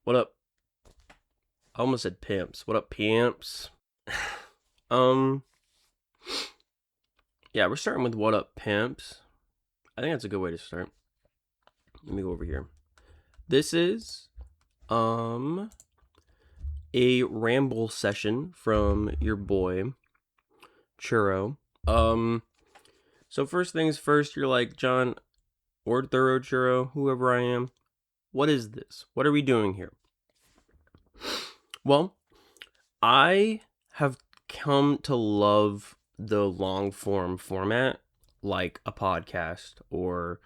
What up? I almost said pimps. What up, pimps? um, yeah, we're starting with what up, pimps. I think that's a good way to start. Let me go over here. This is a ramble session from your boy Churro. So first things first, you're like, John or thoroughchurro, whoever I am, what is this? What are we doing here? Well, I have come to love the long form format, like a podcast or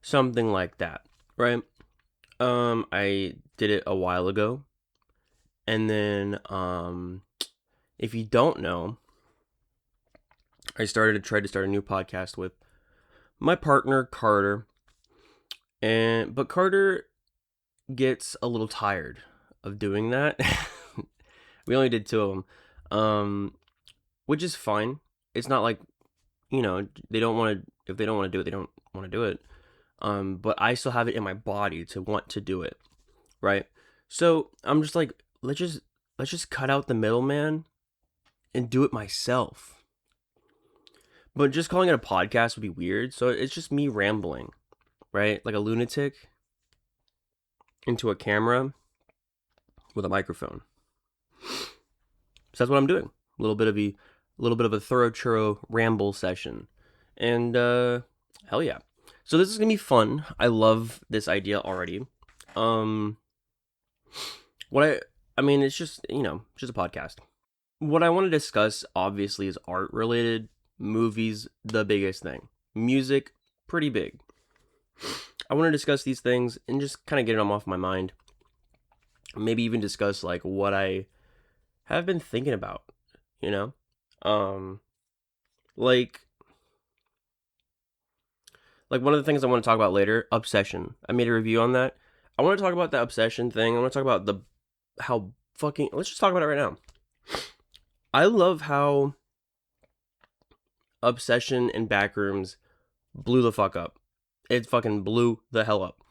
something like that, right? I did it a while ago, and then if you don't know, I tried to start a new podcast with my partner Carter, but Carter gets a little tired of doing that. We only did two of them, which is fine. It's not like, they don't want to. If they don't want to do it, they don't want to do it. But I still have it in my body to want to do it, right? So I'm just like, let's just cut out the middleman and do it myself. But just calling it a podcast would be weird. So it's just me rambling, right? Like a lunatic into a camera with a microphone. So that's what I'm doing. A little bit of a thoroughchurro ramble session. And hell yeah. So this is gonna be fun. I love this idea already. It's just just a podcast. What I want to discuss obviously is art related. Movies, the biggest thing. Music, pretty big. I want to discuss these things and just kind of get them off my mind. Maybe even discuss like what I have been thinking about, like one of the things I want to talk about later, obsession. I made a review on that. I want to talk about the obsession thing. I want to talk about let's just talk about it right now. I love how obsession and backrooms blew the fuck up. It fucking blew the hell up.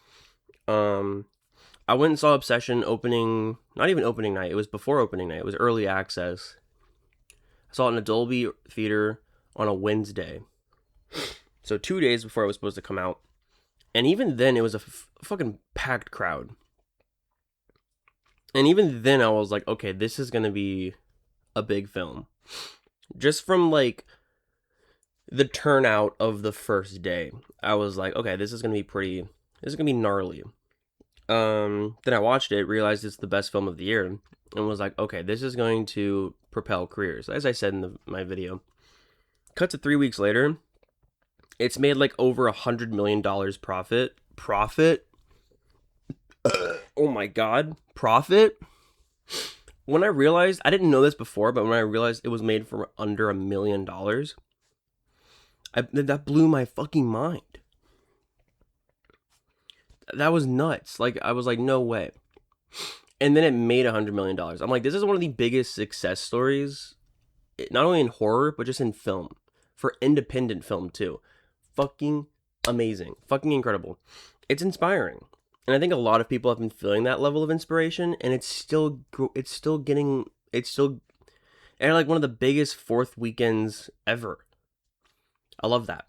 I went and saw Obsession not even opening night. It was before opening night. It was early access. I saw it in a Dolby theater on a Wednesday. So 2 days before it was supposed to come out. And even then, it was a fucking packed crowd. And even then, I was like, okay, this is going to be a big film. Just from, like, the turnout of the first day, I was like, okay, this is going to be gnarly. Then I watched it, realized it's the best film of the year, and was like, okay, this is going to propel careers. As I said in my video. Cut to 3 weeks later, it's made like over $100 million profit. Oh my god, profit. When I realized, I didn't know this before, but when I realized it was made for under $1 million, that blew my fucking mind. That was nuts. Like, I was like, no way. And then it made $100 million. I'm like, this is one of the biggest success stories, not only in horror, but just in film. For independent film, too. Fucking amazing. Fucking incredible. It's inspiring. And I think a lot of people have been feeling that level of inspiration, and and like one of the biggest fourth weekends ever. I love that.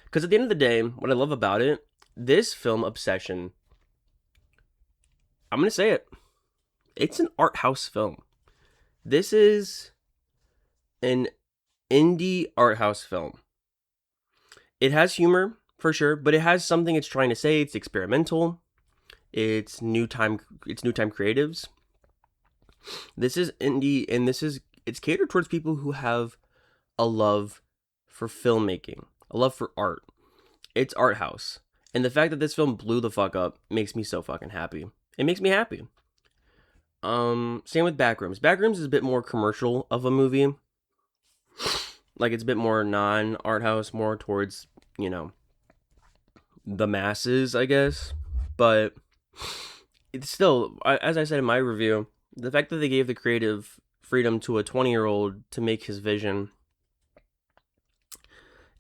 Because at the end of the day, what I love about it, this film, Obsession, I'm going to say it. It's an art house film. This is an indie art house film. It has humor, for sure, but it has something it's trying to say. It's experimental. It's new time creatives. This is indie, and it's catered towards people who have a love for filmmaking, a love for art. It's art house. And the fact that this film blew the fuck up makes me so fucking happy. It makes me happy. Same with Backrooms. Backrooms is a bit more commercial of a movie. Like, it's a bit more non-art house, more towards, the masses, I guess. But it's still, as I said in my review, the fact that they gave the creative freedom to a 20-year-old to make his vision,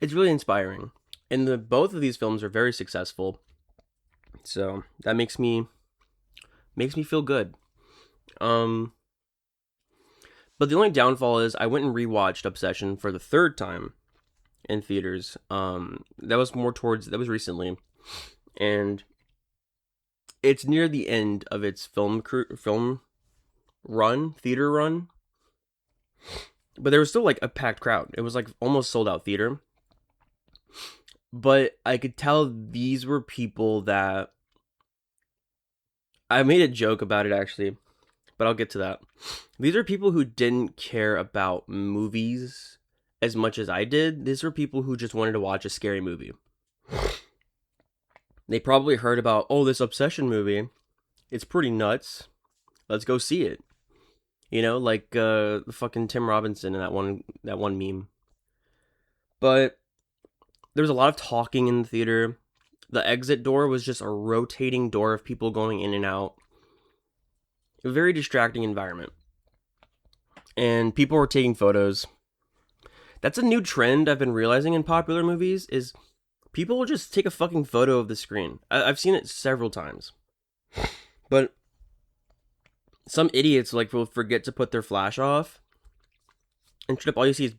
it's really inspiring. And both of these films are very successful. So that makes me feel good. But the only downfall is I went and rewatched Obsession for the third time in theaters. That was recently, and it's near the end of its theater run. But there was still like a packed crowd. It was like almost sold out theater. But I could tell these were people that I made a joke about it actually, but I'll get to that. These are people who didn't care about movies as much as I did. These were people who just wanted to watch a scary movie. They probably heard about, oh, this Obsession movie. It's pretty nuts. Let's go see it. You know, like the fucking Tim Robinson and that one meme. But there was a lot of talking in the theater. The exit door was just a rotating door of people going in and out. A very distracting environment. And people were taking photos. That's a new trend I've been realizing in popular movies is people will just take a fucking photo of the screen. I've seen it several times. But some idiots like will forget to put their flash off. And straight up all you see is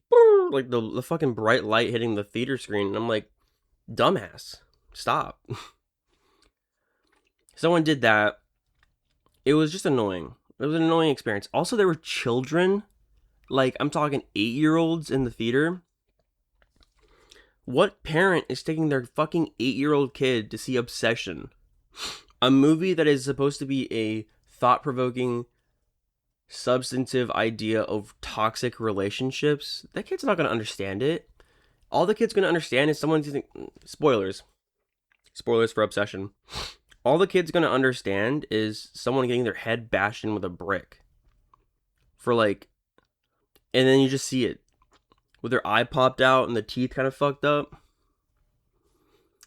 like the fucking bright light hitting the theater screen. And I'm like, dumbass. Stop. Someone did that. It was just annoying. It was an annoying experience. Also, there were children. Like, I'm talking 8-year-olds in the theater. What parent is taking their fucking 8-year-old kid to see Obsession? A movie that is supposed to be a thought-provoking, substantive idea of toxic relationships. That kid's not going to understand it. All the kid's going to understand is someone's using... Spoilers for Obsession. All the kid's going to understand is someone getting their head bashed in with a brick. For like... And then you just see it. With their eye popped out and the teeth kind of fucked up.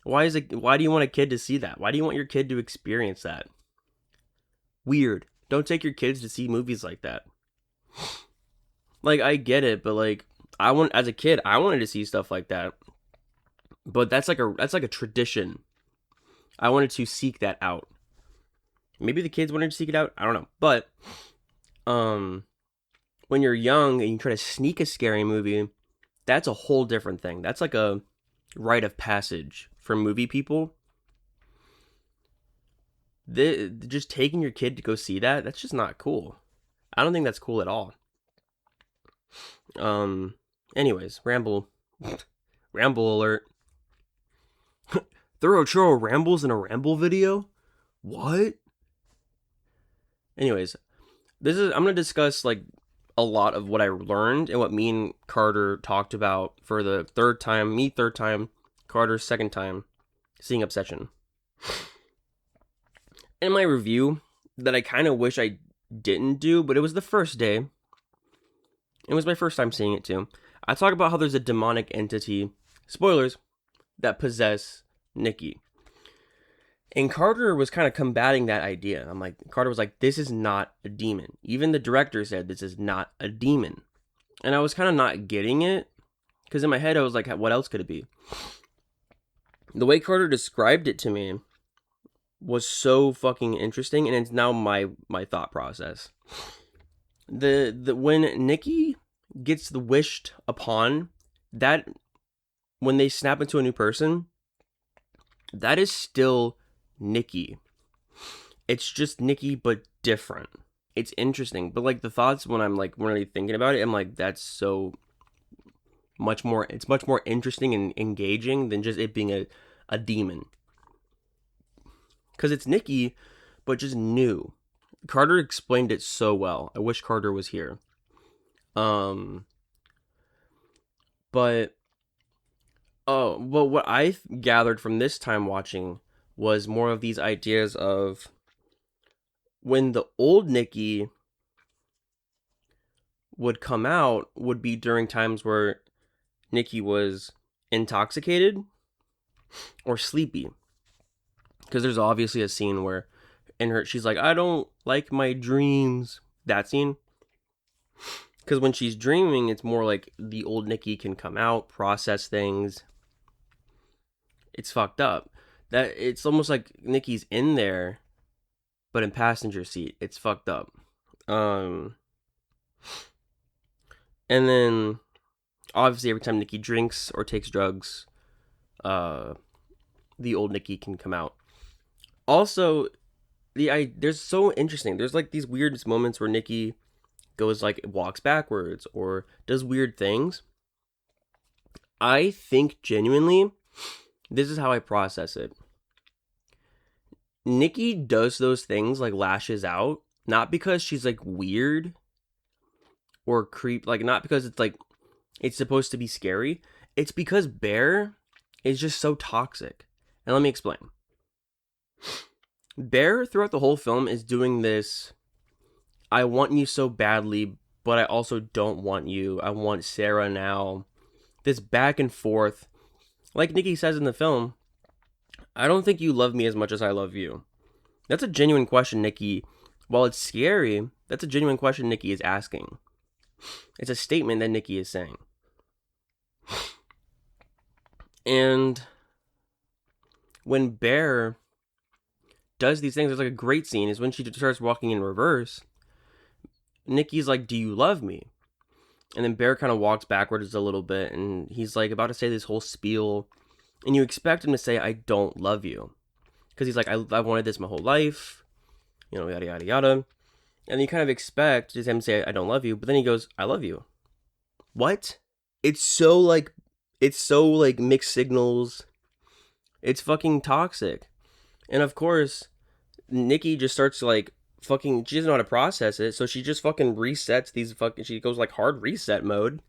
Why do you want a kid to see that? Why do you want your kid to experience that? Weird. Don't take your kids to see movies like that. Like, I get it, but like, as a kid, I wanted to see stuff like that. But that's like a tradition. I wanted to seek that out. Maybe the kids wanted to seek it out. I don't know. But when you're young and you try to sneak a scary movie, that's a whole different thing. That's like a rite of passage for movie people. Just taking your kid to go see that's just not cool. I don't think that's cool at all. Anyways, Ramble alert. Thoroughchurro rambles in a Ramble video? What? Anyways, I'm gonna discuss like a lot of what I learned and what me and Carter talked about for the third time, Carter's second time seeing Obsession. In my review that I kind of wish I didn't do, but it was the first day. It was my first time seeing it too. I talk about how there's a demonic entity, spoilers, that possess Nikki. And Carter was kind of combating that idea. Carter was like, this is not a demon. Even the director said this is not a demon. And I was kind of not getting it. Because in my head, I was like, what else could it be? The way Carter described it to me was so fucking interesting. And it's now my thought process. When Nikki gets the wished upon, that when they snap into a new person, that is still Nikki. It's just Nikki, but different. It's interesting. But like the thoughts when I'm like really thinking about it, I'm like, that's so much more, it's much more interesting and engaging than just it being a demon. Because it's Nikki, but just new. Carter explained it so well. I wish Carter was here. But what I gathered from this time watching was more of these ideas of when the old Nikki would come out would be during times where Nikki was intoxicated or sleepy. Because there's obviously a scene where she's like, I don't like my dreams. That scene. Because when she's dreaming, it's more like the old Nikki can come out, process things. It's fucked up. that it's almost like Nikki's in there, but in passenger seat. It's fucked up. And then obviously every time Nikki drinks or takes drugs, the old Nikki can come out. Also, there's so interesting. There's like these weird moments where Nikki goes like walks backwards or does weird things. I think genuinely, this is how I process it. Nikki does those things, like lashes out, not because she's like weird or creep, like not because it's like it's supposed to be scary. It's because Bear is just so toxic. And let me explain. Bear throughout the whole film is doing this, I want you so badly, but I also don't want you. I want Sarah now. This back and forth. Like Nikki says in the film, I don't think you love me as much as I love you. That's a genuine question, Nikki. While it's scary, that's a genuine question Nikki is asking. It's a statement that Nikki is saying. And when Bear does these things, there's like a great scene is when she starts walking in reverse. Nikki's like, do you love me? And then Bear kind of walks backwards a little bit, and he's like about to say this whole spiel, and you expect him to say, I don't love you. Because he's like, I wanted this my whole life, you know, yada, yada, yada. And you kind of expect him to say, I don't love you, but then he goes, I love you. What? It's so like mixed signals. It's fucking toxic. And of course, Nikki just starts like fucking, she doesn't know how to process it, so she just fucking resets these fucking, she goes like hard reset mode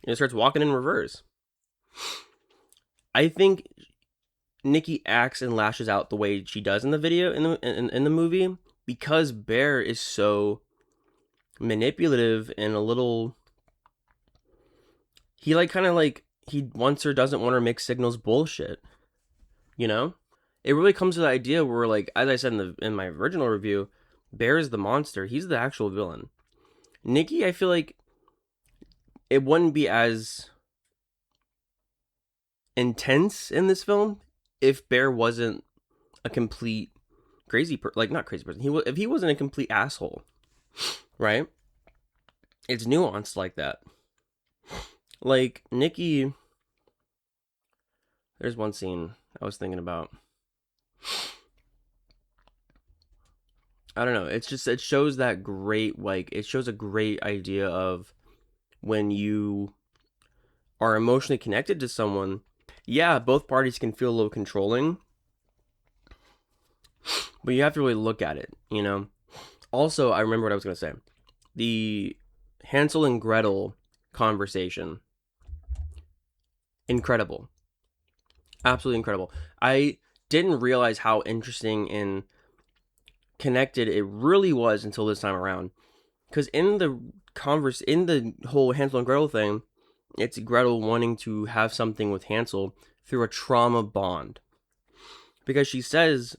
and starts walking in reverse. I think Nikki acts and lashes out the way she does in the video, in the movie, because Bear is so manipulative and a little, he like kind of like, he wants her, doesn't want her, mixed signals bullshit, you know? It really comes to the idea where, like, as I said in my original review, Bear is the monster. He's the actual villain. Nikki, I feel like it wouldn't be as intense in this film if Bear wasn't a complete crazy person. Like, not crazy person. If he wasn't a complete asshole, right? It's nuanced like that. Like, Nikki, there's one scene I was thinking about. I don't know. It's just, it shows that great, like, it shows a great idea of when you are emotionally connected to someone. Yeah, both parties can feel a little controlling, but you have to really look at it, you know? Also, I remember what I was going to say. The Hansel and Gretel conversation. Incredible. Absolutely incredible. I didn't realize how interesting and connected it really was until this time around, because in the whole Hansel and Gretel thing, it's Gretel wanting to have something with Hansel through a trauma bond, because she says,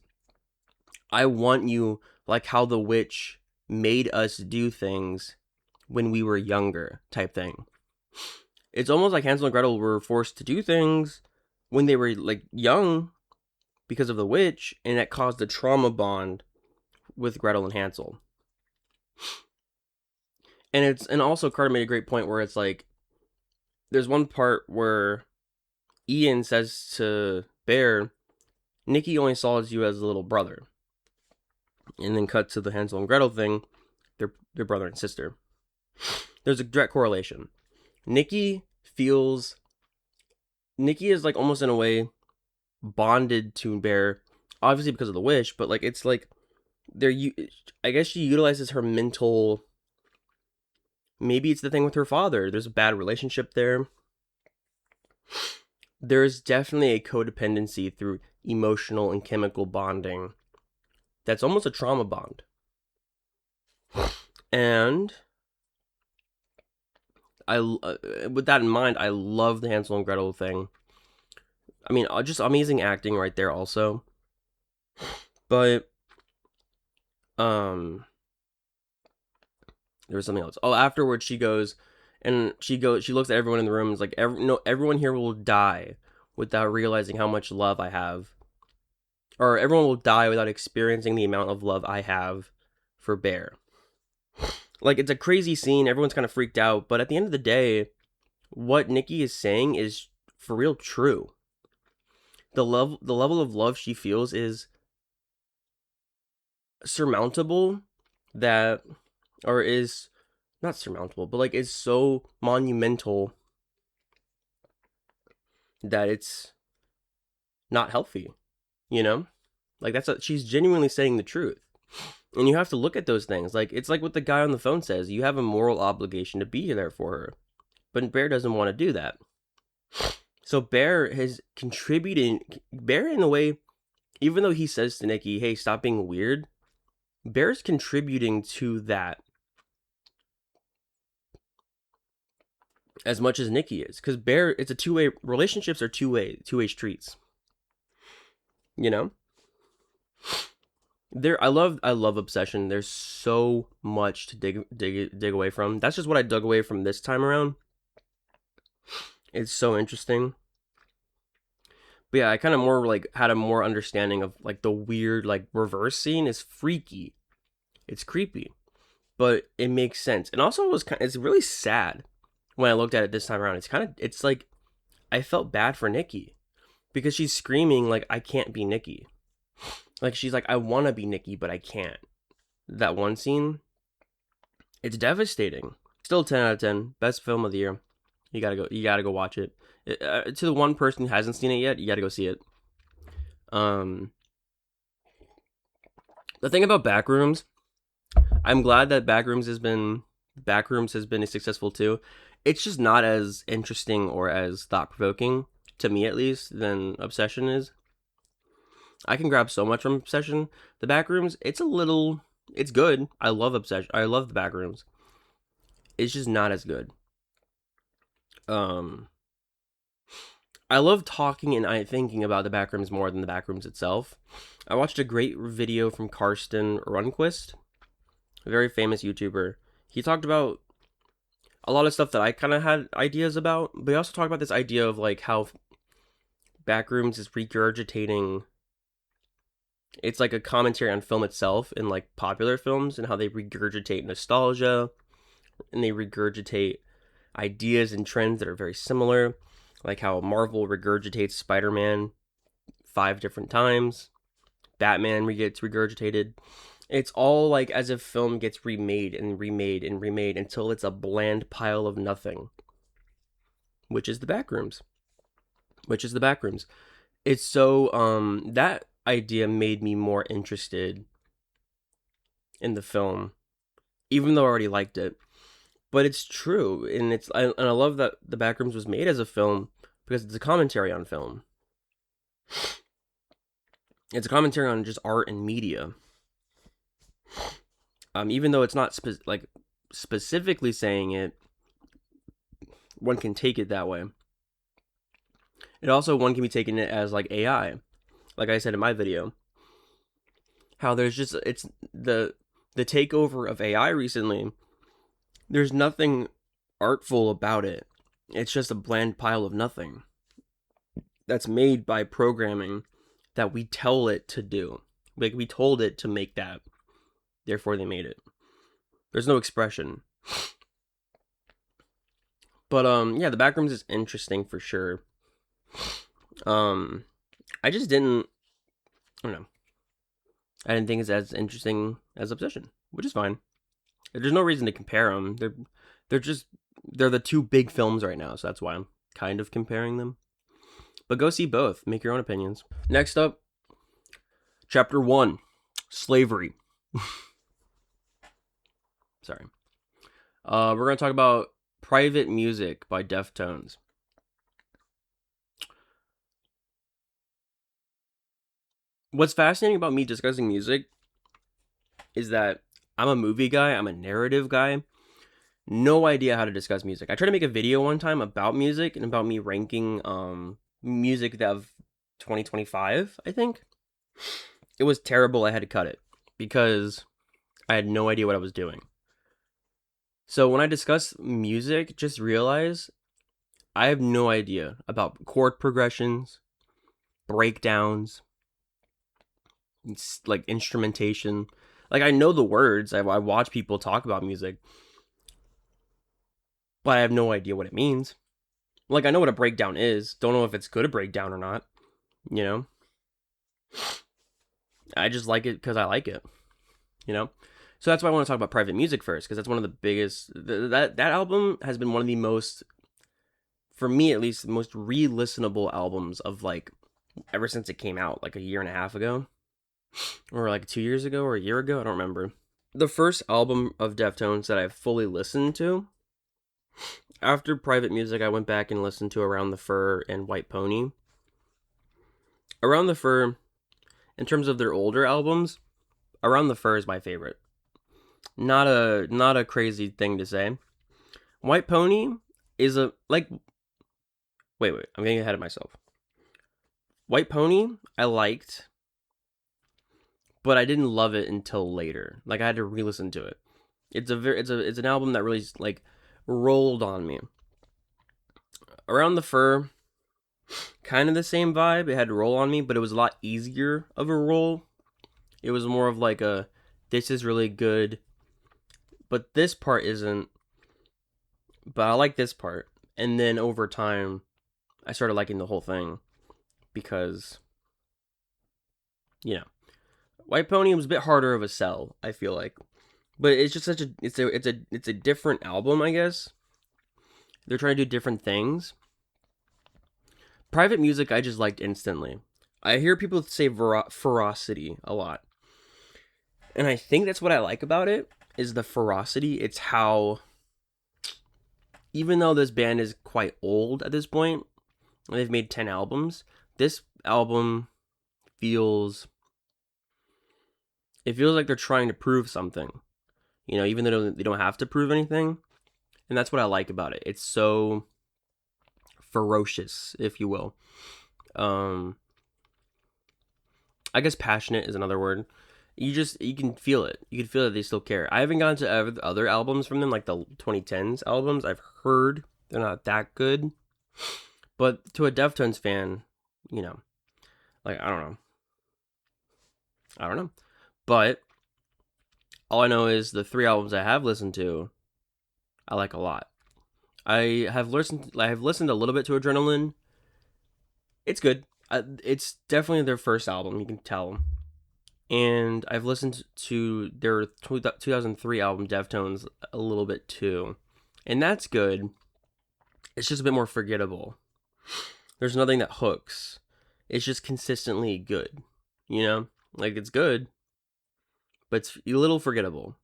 I want you like how the witch made us do things when we were younger, type thing. It's almost like Hansel and Gretel were forced to do things when they were like young because of the witch, and that caused a trauma bond with Gretel and Hansel. And also Carter made a great point where it's like, there's one part where Ian says to Bear, Nikki only saw you as a little brother. And then cut to the Hansel and Gretel thing, they're brother and sister. There's a direct correlation. Nikki is like almost in a way bonded to Bear, obviously because of the wish, but like it's like I guess she utilizes her mental, maybe it's the thing with her father. There's a bad relationship there. There's definitely a codependency through emotional and chemical bonding that's almost a trauma bond. And with that in mind, I love the Hansel and Gretel thing. I mean, just amazing acting right there also. But there was something else. Oh, afterwards she goes, she looks at everyone in the room and is like, everyone here will die without realizing how much love I have or everyone will die without experiencing the amount of love I have for Bear. Like, it's a crazy scene. Everyone's kind of freaked out. But at the end of the day, what Nikki is saying is for real true. The level of love she feels is surmountable, that, or is not surmountable, but like is so monumental that it's not healthy, you know? Like, she's genuinely saying the truth. And you have to look at those things. Like, it's like what the guy on the phone says. You have a moral obligation to be there for her. But Bear doesn't want to do that. So Bear is contributing. Bear, in a way, even though he says to Nikki, hey, stop being weird, Bear's contributing to that as much as Nikki is. Because Bear, it's a two-way, relationships are two-way streets. You know? I love Obsession. There's so much to dig away from. That's just what I dug away from this time around. It's so interesting. But yeah, I kind of more like had a more understanding of like the weird like reverse scene is freaky. It's creepy, but it makes sense. And also it's really sad when I looked at it this time around. It's like I felt bad for Nikki because she's screaming like I can't be Nikki. Like, she's like, I want to be Nikki, but I can't. That one scene, it's devastating. Still 10 out of 10. Best film of the year. You gotta go watch it. To the one person who hasn't seen it yet, you gotta go see it. The thing about Backrooms, I'm glad that Backrooms has been successful too. It's just not as interesting or as thought-provoking, to me at least, than Obsession is. I can grab so much from Obsession. The Backrooms, it's good. I love Obsession. I love the Backrooms. It's just not as good. I love talking and thinking about the Backrooms more than the Backrooms itself. I watched a great video from Karsten Runquist, a very famous YouTuber. He talked about a lot of stuff that I kind of had ideas about, but he also talked about this idea of like how Backrooms is regurgitating. It's like a commentary on film itself and like popular films and how they regurgitate nostalgia and they regurgitate ideas and trends that are very similar, like how Marvel regurgitates Spider-Man 5 different times, Batman gets regurgitated. It's all like as if film gets remade and remade and remade until it's a bland pile of nothing, which is the Backrooms. It's so that idea made me more interested in the film, even though I already liked it. But it's true, and I love that the Backrooms was made as a film because it's a commentary on film. It's a commentary on just art and media. Even though it's not specifically saying it, one can take it that way. It also, one can be taking it as like AI, like I said in my video. How there's just, it's the takeover of AI recently. There's nothing artful about it. It's just a bland pile of nothing that's made by programming that we tell it to do. Like, we told it to make that. Therefore, they made it. There's no expression. But, yeah, the Backrooms is interesting for sure. I just didn't, I don't know. I didn't think it's as interesting as Obsession, which is fine. There's no reason to compare them. They're the two big films right now, so that's why I'm kind of comparing them. But go see both. Make your own opinions. Next up, Chapter 1, Slavery. Sorry. We're going to talk about Private Music by Deftones. What's fascinating about me discussing music is that I'm a movie guy, I'm a narrative guy. No idea how to discuss music. I tried to make a video one time about music and about me ranking music of 2025, I think. It was terrible. I had to cut it because I had no idea what I was doing. So when I discuss music, just realize I have no idea about chord progressions, breakdowns, like instrumentation. Like I know the words. I watch people talk about music, but I have no idea what it means. Like I know what a breakdown is. Don't know if it's good a breakdown or not. You know, I just like it because I like it. You know, so that's why I want to talk about private music first, because that's one of the biggest. That album has been one of the most, for me at least, the most re-listenable albums of like ever since it came out, like a year and a half ago, or like 2 years ago, or a year ago. I don't remember. The first album of Deftones that I fully listened to after private music, I went back and listened to Around the Fur and White Pony. Around the Fur, in terms of their older albums, Around the Fur is my favorite. Not a crazy thing to say. White Pony is a like. Wait, I'm getting ahead of myself. White Pony, I liked, but I didn't love it until later. Like I had to re-listen to it. It's an album that really like rolled on me. Around the Fur, kind of the same vibe. It had to roll on me, but it was a lot easier of a roll. It was more of like a, this is really good, but this part isn't. But I like this part. And then over time, I started liking the whole thing because, you know, White Pony was a bit harder of a sell, I feel like. But it's just it's a different album, I guess. They're trying to do different things. Private music, I just liked instantly. I hear people say ferocity a lot. And I think that's what I like about it, is the ferocity. It's how, even though this band is quite old at this point, they've made 10 albums, this album feels like they're trying to prove something. You know, even though they don't have to prove anything. And that's what I like about it. It's so ferocious, if you will. I guess passionate is another word. You can feel it. You can feel that they still care. I haven't gotten to other albums from them, like the 2010s albums. I've heard they're not that good. But to a Deftones fan, you know, like, I don't know. But all I know is the 3 albums I have listened to, I like a lot. I have listened a little bit to Adrenaline. It's good. It's definitely their first album, you can tell. And I've listened to their 2003 album, Deftones, a little bit too. And that's good. It's just a bit more forgettable. There's nothing that hooks. It's just consistently good. You know? Like, it's good, but it's a little forgettable.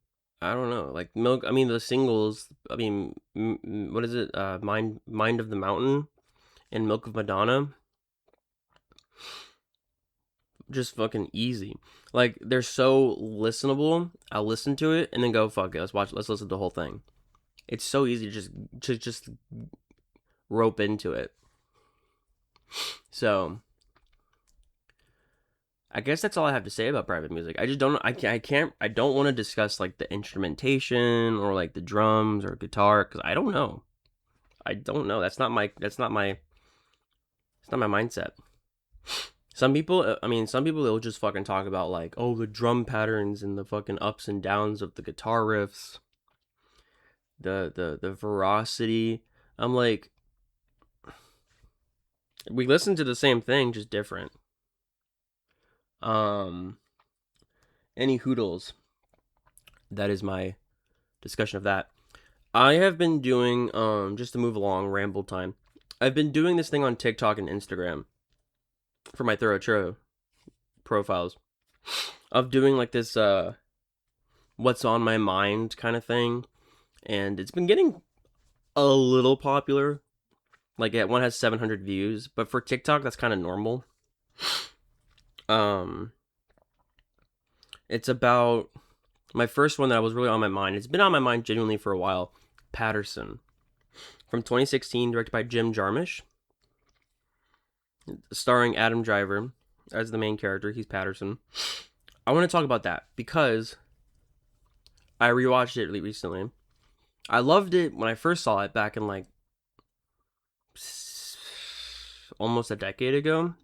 I don't know. Like, Milk, I mean, the singles, I mean, what is it? Mind of the Mountain and Milk of Madonna. Just fucking easy. Like, they're so listenable. I'll listen to it and then go, fuck it, let's listen to the whole thing. It's so easy to just rope into it. So I guess that's all I have to say about private music. I just don't I don't want to discuss like the instrumentation or like the drums or guitar, cuz I don't know. That's not my mindset. Some people they'll just fucking talk about like, oh, the drum patterns and the fucking ups and downs of the guitar riffs, the veracity. I'm like, we listen to the same thing, just different. Any hoodles. That is my discussion of that. I have been doing, just to move along, ramble time. I've been doing this thing on TikTok and Instagram for my thoroughchurro profiles of doing like this, what's on my mind kind of thing. And it's been getting a little popular. Like, one has 700 views, but for TikTok, that's kind of normal. It's about my first one that was really on my mind. It's been on my mind genuinely for a while. Paterson, from 2016, directed by Jim Jarmusch, starring Adam Driver as the main character. He's Paterson. I want to talk about that because I rewatched it recently. I loved it when I first saw it back in like almost a decade ago.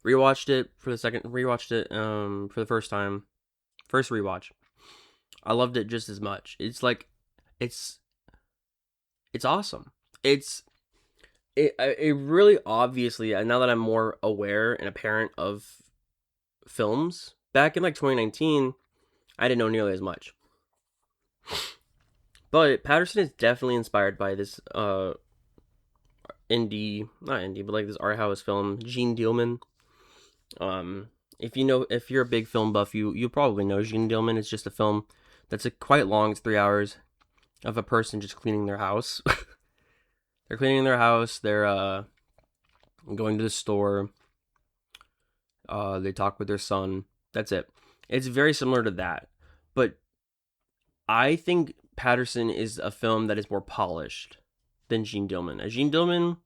Rewatched it for the second. Rewatched it for the first time. First rewatch. I loved it just as much. It's like, it's it's awesome. It really obviously, now that I'm more aware and a parent of films, back in like 2019, I didn't know nearly as much. But Patterson is definitely inspired by this not indie, but like this art house film, Gene Dealman. If you're a big film buff, you probably know Gene Dealman. It's just a film that's quite long. It's 3 hours of a person just cleaning their house. They're cleaning their house. They're going to the store. They talk with their son. That's it. It's very similar to that, but I think Paterson is a film that is more polished than Gene Dealman. As Gene Dealman,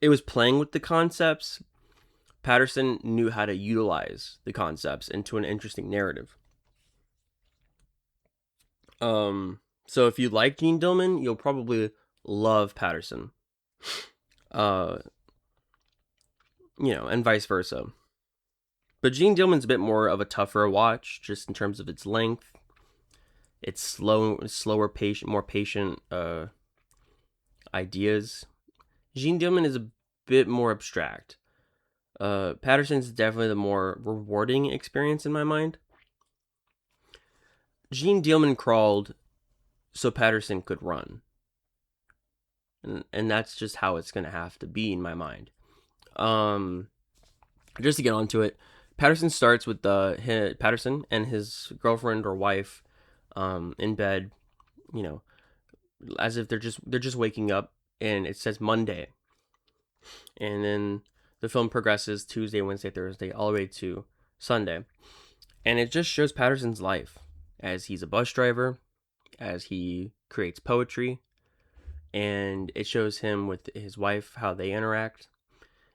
it was playing with the concepts. Paterson knew how to utilize the concepts into an interesting narrative. So if you like Gene Dealman, you'll probably love Paterson. And vice versa. But Gene Dealman's a bit more of a tougher watch, just in terms of its length. It's slower, more patient ideas. Gene Dealman is a bit more abstract. Paterson's definitely the more rewarding experience in my mind. Gene Dealman crawled so Paterson could run. And that's just how it's going to have to be in my mind. Just to get onto it, Paterson starts with Paterson and his girlfriend or wife in bed, as if they're just waking up, and it says Monday. And then the film progresses Tuesday, Wednesday, Thursday, all the way to Sunday. And it just shows Paterson's life as he's a bus driver, as he creates poetry, and it shows him with his wife, how they interact.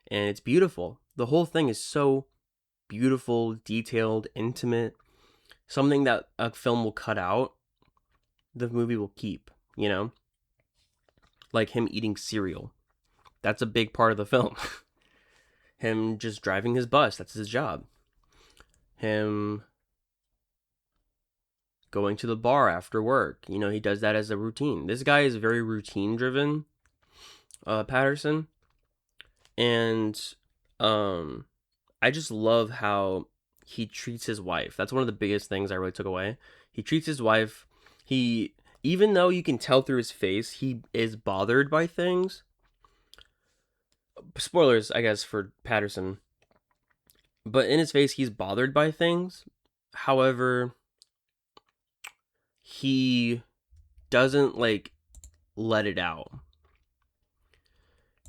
And it's beautiful. The whole thing is so beautiful, detailed, intimate. Something that a film will cut out, the movie will keep, Like him eating cereal. That's a big part of the film. Him just driving his bus, that's his job. Him going to the bar after work, he does that as a routine. This guy is very routine driven, Paterson. And I just love how he treats his wife. That's one of the biggest things I really took away. He treats his wife, even though you can tell through his face, he is bothered by things. Spoilers, I guess, for Paterson. But in his face, he's bothered by things. However, he doesn't, let it out.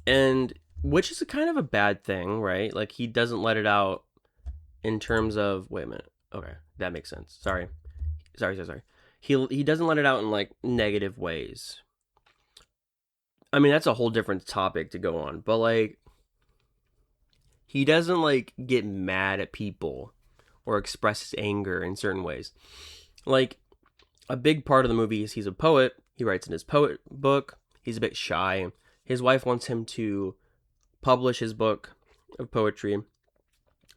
And, which is a kind of a bad thing, right? Like, he doesn't let it out in terms of, wait a minute. Okay, that makes sense. Sorry. He doesn't let it out in, negative ways. I mean, that's a whole different topic to go on, but he doesn't get mad at people or express his anger in certain ways. A big part of the movie is he's a poet. He writes in his poet book. He's a bit shy. His wife wants him to publish his book of poetry,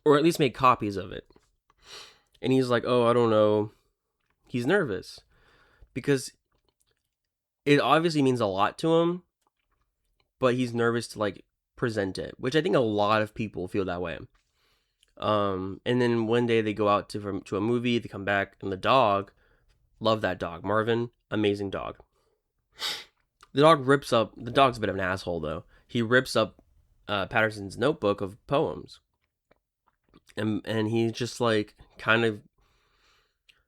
or at least make copies of it. And he's like, oh, I don't know. He's nervous because it obviously means a lot to him, but he's nervous to present it, which I think a lot of people feel that way. And then one day they go out to a movie, they come back, and the dog, love that dog, Marvin, amazing dog. The dog's a bit of an asshole though. He rips up Paterson's notebook of poems. And he just kind of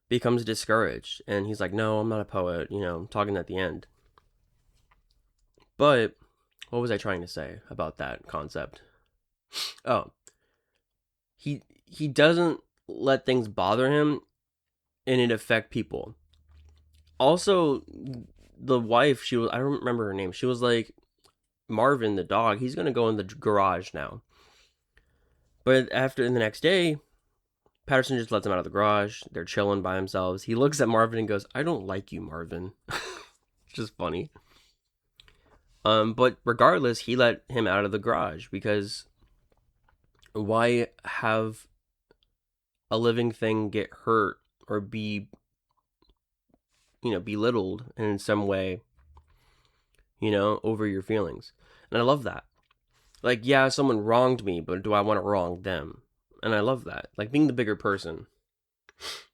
becomes discouraged. And he's like, no, I'm not a poet, I'm talking at the end. But what was I trying to say about that concept? Oh, he doesn't let things bother him and it affect people. Also, the wife, I don't remember her name. She was like, Marvin, the dog, he's going to go in the garage now. But in the next day, Paterson just lets him out of the garage. They're chilling by themselves. He looks at Marvin and goes, I don't like you, Marvin. It's just funny. But regardless, he let him out of the garage because why have a living thing get hurt or be, belittled in some way, over your feelings? And I love that. Like, yeah, someone wronged me, but do I want to wrong them? And I love that. Like, being the bigger person.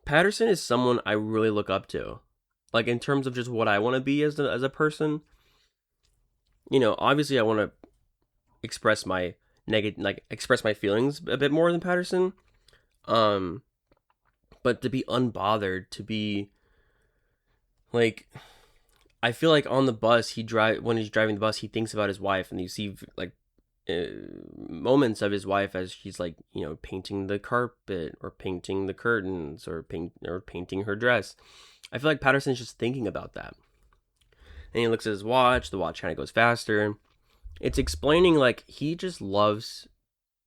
Paterson is someone I really look up to. Like, in terms of just what I want to be as a person. Obviously I want to express my express my feelings a bit more than Paterson. But to be unbothered, to be like, I feel like on the bus, when he's driving the bus, he thinks about his wife, and you see like moments of his wife as she's like, painting the carpet or painting the curtains or painting her dress. I feel like Paterson's just thinking about that. And he looks at his watch, the watch kind of goes faster. It's explaining like he just loves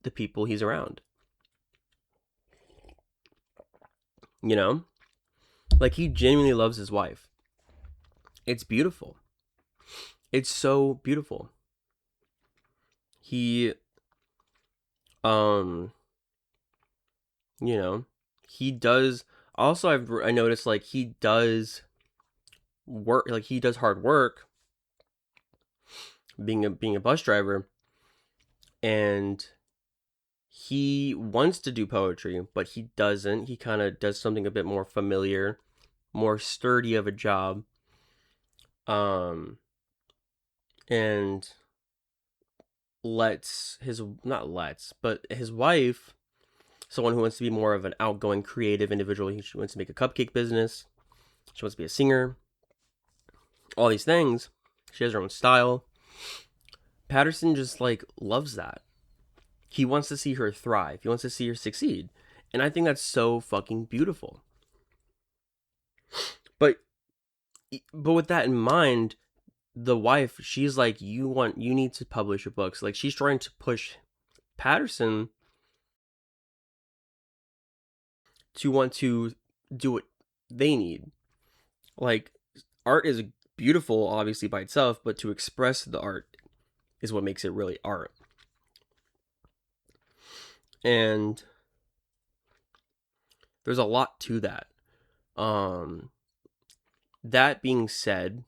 the people he's around. Like he genuinely loves his wife. It's beautiful. It's so beautiful. He he does also, I noticed like he does work, like he does hard work being a bus driver, and he wants to do poetry, but he doesn't. He kind of does something a bit more familiar, more sturdy of a job. And but his wife, someone who wants to be more of an outgoing, creative individual. She wants to make a cupcake business. She wants to be a singer. All these things. She has her own style. Paterson just like loves that. He wants to see her thrive. He wants to see her succeed. And I think that's so fucking beautiful. But with that in mind, the wife, she's like, you need to publish your books. Like, she's trying to push Paterson to want to do what they need. Like, art is beautiful, obviously, by itself, but to express the art is what makes it really art. And there's a lot to that. That being said,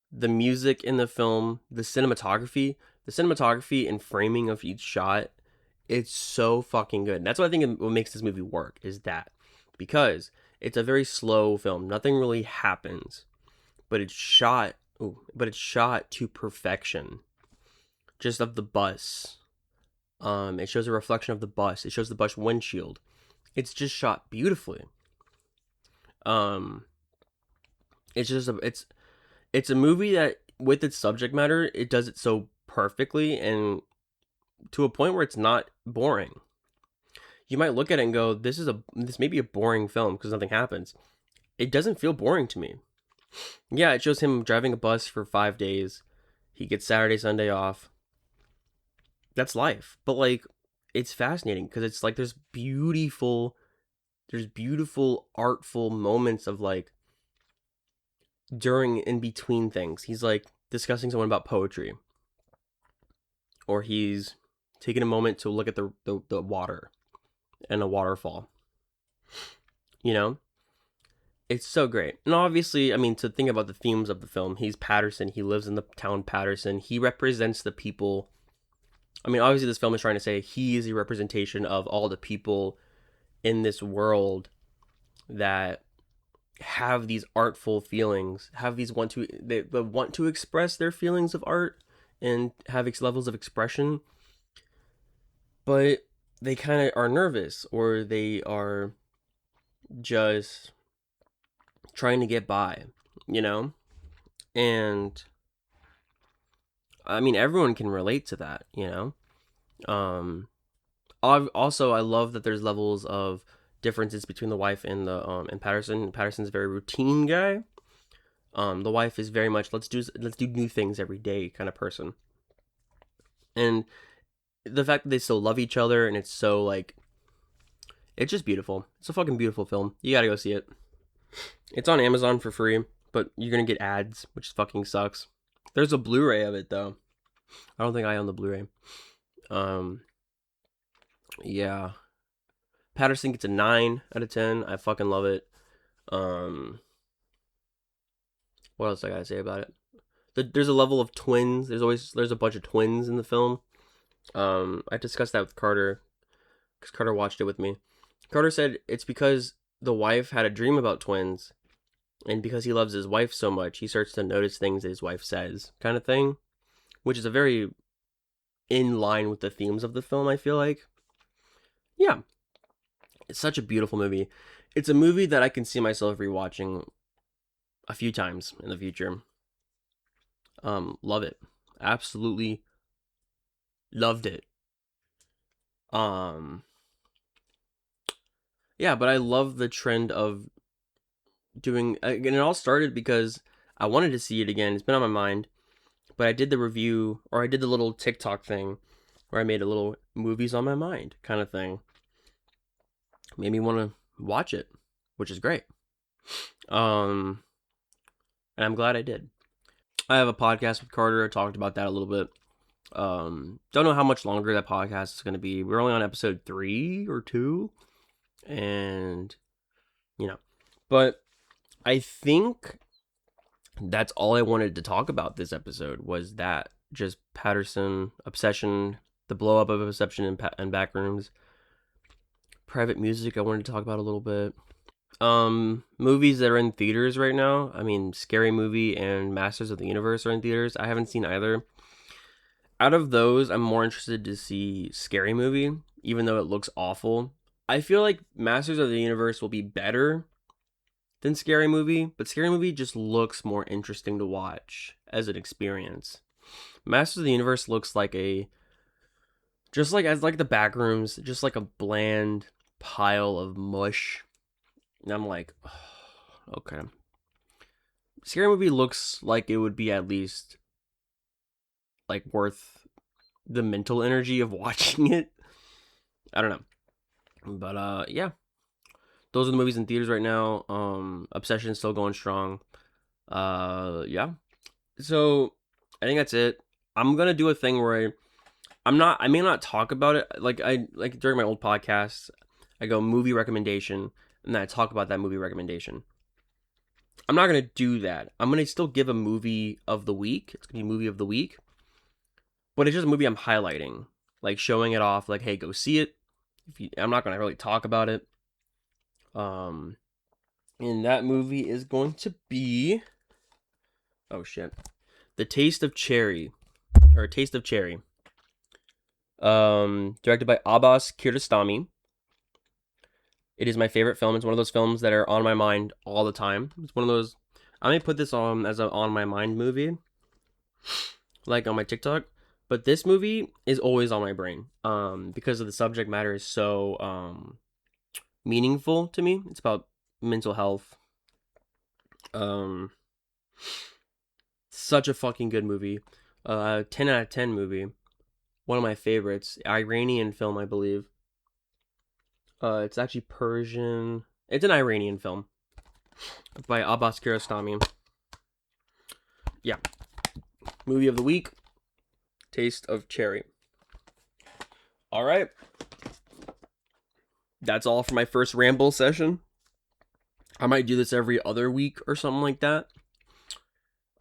the music in the film, the cinematography and framing of each shot, it's so fucking good. And that's what I think what makes this movie work, is that because it's a very slow film, nothing really happens, but it's shot to perfection. Just of the bus. It shows a reflection of the bus. It shows the bus windshield. It's just shot beautifully. It's a movie that, with its subject matter, it does it so perfectly and to a point where it's not boring. You might look at it and go, this may be a boring film because nothing happens. It doesn't feel boring to me. Yeah, it shows him driving a bus for 5 days. He gets Saturday, Sunday off. That's life. But like, it's fascinating because it's like there's beautiful, artful moments of like during in between things. He's like discussing someone about poetry, or he's taking a moment to look at the water and a waterfall. It's so great. And obviously, I mean, to think about the themes of the film, he's Paterson. He lives in the town Paterson. He represents the people. I mean, obviously, this film is trying to say he is a representation of all the people in this world that have these artful feelings, they want to express their feelings of art and have levels of expression, but they kind of are nervous, or they are just trying to get by, and I mean, everyone can relate to that, Also, I love that there's levels of differences between the wife and and Paterson. Paterson's a very routine guy. The wife is very much let's do new things every day kind of person. And the fact that they still love each other, and it's so like, it's just beautiful. It's a fucking beautiful film. You gotta go see it. It's on Amazon for free. but you're gonna get ads, which fucking sucks. There's a Blu-ray of it though. I don't think I own the Blu-ray. Yeah. Paterson gets a 9 out of 10. I fucking love it. What else I gotta say about it? There's a level of twins. There's a bunch of twins in the film. I discussed that with Carter because Carter watched it with me. Carter said it's because the wife had a dream about twins, and because he loves his wife so much, he starts to notice things that his wife says, kind of thing, which is a very in line with the themes of the film, I feel like. Yeah. It's such a beautiful movie. It's a movie that I can see myself rewatching a few times in the future. Love it. Absolutely loved it. Yeah, but I love the trend of doing, and it all started because I wanted to see it again. It's been on my mind, but I did the review, or I did the little TikTok thing where I made a little movies on my mind kind of thing. Made me want to watch it, which is great. And I'm glad I did. I have a podcast with Carter. I talked about that a little bit. Don't know how much longer that podcast is going to be. We're only on episode 3 or 2, and but I think that's all I wanted to talk about this episode was that just Paterson obsession, the blow up of obsession and backrooms, private music. I wanted to talk about a little bit. Movies that are in theaters right now. I mean, Scary Movie and Masters of the Universe are in theaters. I haven't seen either. Out of those, I'm more interested to see Scary Movie, even though it looks awful. I feel like Masters of the Universe will be better than Scary Movie, but Scary Movie just looks more interesting to watch as an experience. Masters of the Universe looks like just like the Backrooms, just like a bland pile of mush. And I'm like, oh, okay. Scary Movie looks like it would be at least like worth the mental energy of watching it. I don't know. But yeah. Those are the movies in theaters right now. Obsession is still going strong. Yeah. So I think that's it. I'm gonna do a thing where I may not talk about it like during my old podcasts. I go movie recommendation and then I talk about that movie recommendation. I'm not gonna do that. I'm gonna still give a movie of the week. It's gonna be movie of the week, but it's just a movie I'm highlighting, like showing it off. Like, hey, go see it. I'm not gonna really talk about it. And that movie is going to be, oh shit, The Taste of Cherry, or Taste of Cherry. Directed by Abbas Kiarostami. It is my favorite film. It's one of those films that are on my mind all the time. It's one of those, I may put this on as an on my mind movie, like on my TikTok, but this movie is always on my brain, because of the subject matter is so, meaningful to me. It's about mental health. Such a fucking good movie. 10 out of 10 movie. One of my favorites. Iranian film, I believe. It's actually Persian. It's an Iranian film by Abbas Kiarostami. Yeah. Movie of the week. Taste of Cherry. All right. That's all for my first Ramble session. I might do this every other week or something like that.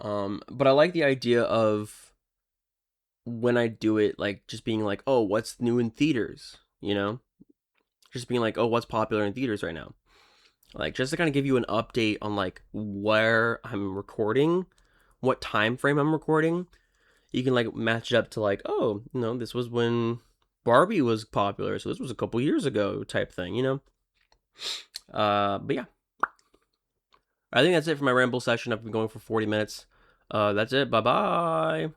But I like the idea of when I do it, like just being like, oh, what's new in theaters? Just being like, oh, what's popular in theaters right now? Like, just to kind of give you an update on like where I'm recording, what time frame I'm recording. You can like match it up to like, oh, this was when Barbie was popular, so this was a couple years ago type thing, But yeah. I think that's it for my ramble session. I've been going for 40 minutes. That's it. Bye-bye.